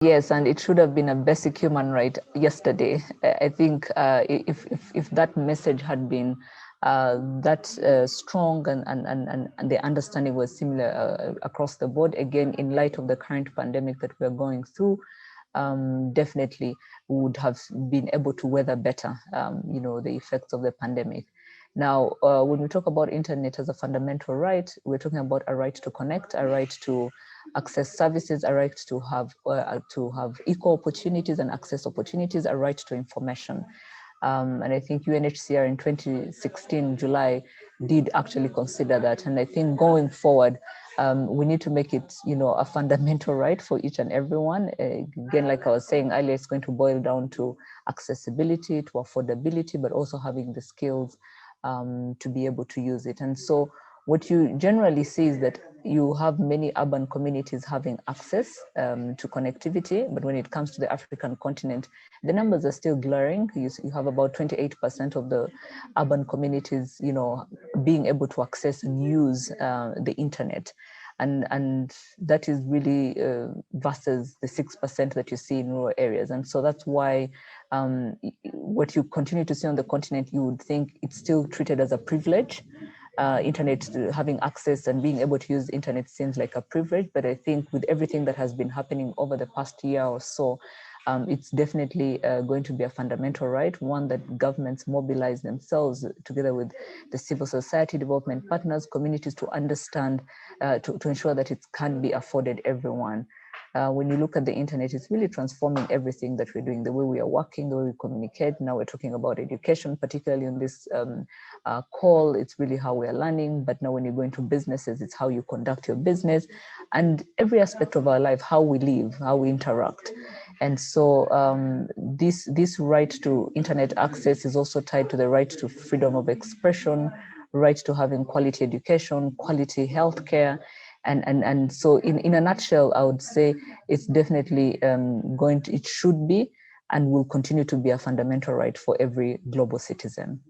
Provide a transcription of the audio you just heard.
Yes, and it should have been a basic human right yesterday. I think if that message had been that strong and the understanding was similar across the board, again, in light of the current pandemic that we're going through, definitely would have been able to weather better, the effects of the pandemic. Now, when we talk about internet as a fundamental right, we're talking about a right to connect, a right to access services, a right to have equal opportunities and access opportunities, a right to information. And I think UNHCR in 2016, July, did actually consider that. And I think going forward, we need to make it, a fundamental right for each and everyone. Again, like I was saying earlier, it's going to boil down to accessibility, to affordability, but also having the skills to be able to use it. And so what you generally see is that you have many urban communities having access to connectivity, but when it comes to the African continent, the numbers are still glaring. You have about 28% of the urban communities, being able to access and use the internet. And that is really versus the 6% that you see in rural areas. And so that's why what you continue to see on the continent, you would think it's still treated as a privilege. Internet, having access and being able to use internet seems like a privilege, but I think with everything that has been happening over the past year or so, it's definitely going to be a fundamental right, one that governments mobilize themselves together with the civil society, development partners, communities to understand, to ensure that it can be afforded everyone. When you look at the internet, it's really transforming everything that we're doing, the way we are working, the way we communicate. Now we're talking about education, particularly on this call. It's really how we are learning. But now when you go into businesses, it's how you conduct your business and every aspect of our life, how we live, how we interact. And so this right to internet access is also tied to the right to freedom of expression, right to having quality education, quality healthcare. And so in a nutshell, I would say it's definitely it should be and will continue to be a fundamental right for every global citizen.